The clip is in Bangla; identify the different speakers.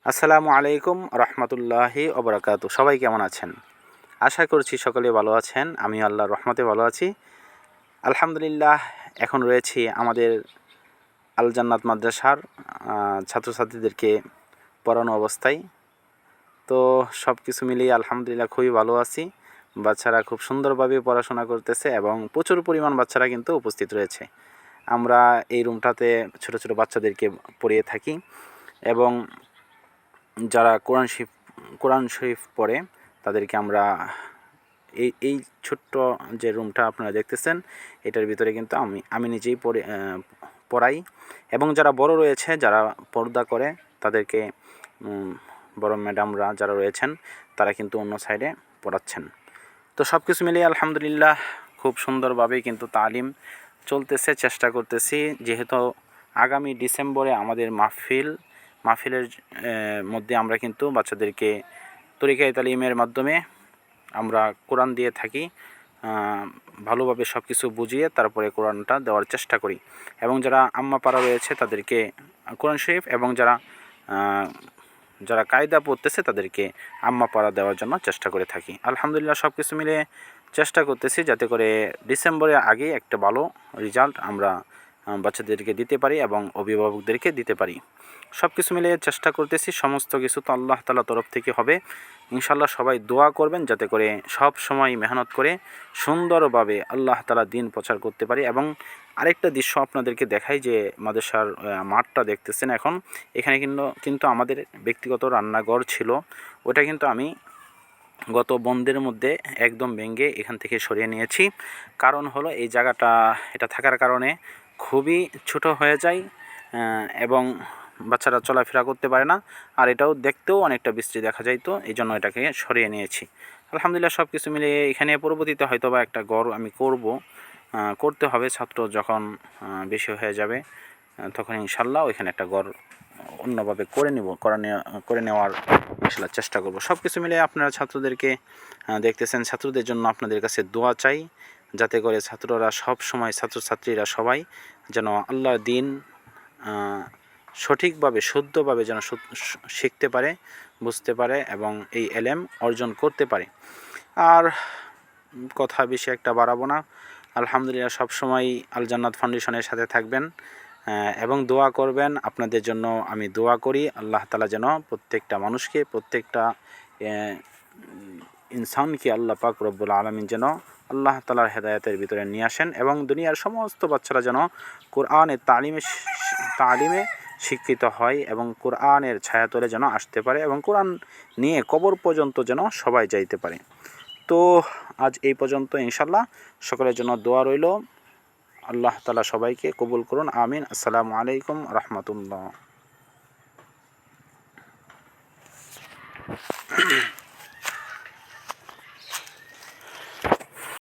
Speaker 1: আসসালামু আলাইকুম রহমতুল্লাহি ওবরাকাতু। সবাই কেমন আছেন? আশা করছি সকলে ভালো আছেন। আমি আল্লাহর রহমতে ভালো আছি, আলহামদুলিল্লাহ। এখন রয়েছি আমাদের আল জান্নাত মাদ্রাসার ছাত্রছাত্রীদেরকে পড়ানো অবস্থায়। তো সব কিছু মিলিয়ে আলহামদুলিল্লাহ খুবই ভালো আছি। বাচ্চারা খুব সুন্দরভাবে পড়াশোনা করতেছে এবং প্রচুর পরিমাণ বাচ্চারা কিন্তু উপস্থিত রয়েছে। আমরা এই রুমটাতে ছোট ছোট বাচ্চাদেরকে পড়িয়ে থাকি এবং যারা কোরআন শরীফ পড়ে তাদেরকে আমরা এই ছোট্ট যে রুমটা আপনারা দেখতেছেন এটার ভিতরে কিন্তু আমি নিজেই পড়াই। এবং যারা বড় রয়েছে, যারা পর্দা করে, তাদেরকে বড় ম্যাডামরা যারা রয়েছেন তারা কিন্তু অন্য সাইডে পড়াচ্ছেন। তো সব কিছু মিলিয়ে আলহামদুলিল্লাহ খুব সুন্দরভাবেই কিন্তু তালিম চলতেছে। চেষ্টা করতেছি, যেহেতু আগামী ডিসেম্বরে আমাদের মাহফিলের মধ্যে আমরা কিন্তু বাচ্চাদেরকে তরিকায়ে তালিমের মাধ্যমে আমরা কোরআন দিয়ে থাকি। ভালোভাবে সব কিছু বুঝিয়ে তারপরে কোরআনটা দেওয়ার চেষ্টা করি। এবং যারা আম্মা পাড়া রয়েছে তাদেরকে কোরআন শরীফ, এবং যারা কায়দা পড়তেছে তাদেরকে আম্মা পাড়া দেওয়ার জন্য চেষ্টা করে থাকি। আলহামদুলিল্লাহ সব কিছু মিলে চেষ্টা করতেছি যাতে করে ডিসেম্বরের আগে একটা ভালো রেজাল্ট আমরা বাচ্চাদেরকে দিতে পারি এবং অভিভাবকদেরকে দিতে পারি। সব কিছু মিলিয়ে চেষ্টা করতেছি। সমস্ত কিছু তো আল্লাহ তাআলার তরফ থেকে হবে ইনশাল্লাহ। সবাই দোয়া করবেন যাতে করে সব সময় মেহনত করে সুন্দরভাবে আল্লাহ তাআলা দিন প্রচার করতে পারি। এবং আরেকটা দৃশ্য আপনাদেরকে দেখাই, যে মাদ্রাসার মাঠটা দেখতেছেন এখন, এখানে কিন্তু আমাদের ব্যক্তিগত রান্নাঘর ছিল। ওটা কিন্তু আমি গত বন্ধের মধ্যে একদম ভেঙে এখান থেকে সরিয়ে নিয়েছি। কারণ হলো এই জায়গাটা এটা থাকার কারণে খুবই ছোট হয়ে যায় এবং বাচ্চারা চলাফেরা করতে পারে না, আর এটাও দেখতেও অনেকটা বিশ্রী দেখা যায়। তো এই জন্য এটাকে সরিয়ে নিয়েছি। আলহামদুলিল্লাহ সব কিছু মিলিয়ে এখানে পরবর্তীতে হয়তো বা একটা ঘর আমি করতে হবে। ছাত্র যখন বেশি হয়ে যাবে তখন ইনশাল্লাহ ওইখানে একটা ঘর অন্যভাবে করে নেওয়ার ইনশাল্লাহ চেষ্টা করব। সব কিছু মিলে আপনারা ছাত্রদেরকে দেখতেছেন, ছাত্রদের জন্য আপনাদের কাছে দোয়া চাই যাতে করে ছাত্রছাত্রীরা সবাই যেন আল্লাহর দিন সঠিকভাবে শুদ্ধভাবে যেন শিখতে পারে, বুঝতে পারে এবং এই এলেম অর্জন করতে পারে। আর কথা বেশি একটা বাড়াবো না। আলহামদুলিল্লাহ সবসময় আল জান্নাত ফাউন্ডেশনের সাথে থাকবেন এবং দোয়া করবেন। আপনাদের জন্য আমি দোয়া করি আল্লাহ তাআলা যেন প্রত্যেকটা মানুষকে, প্রত্যেকটা ইনসানকে আল্লাহ পাক রব্বুল আলামিন যেন আল্লাহ তাআলার হেদায়েতের ভিতরে নিয়ে আসেন এবং দুনিয়ার সমস্ত বাচ্চারা যেন কোরআনের তালিমে শিক্ষিত হয় এবং কোরআনের ছায়াতলে যেন আসতে পারে এবং কোরআন নিয়ে কবর পর্যন্ত যেন সবাই যাইতে পারে। তো আজ এই পর্যন্ত ইনশাল্লাহ। সকলের জন্য দোয়া রইল। আল্লাহ তাআলা সবাইকে কবুল করুন, আমিন। আসসালামু আলাইকুম রহমতুল্লাহ।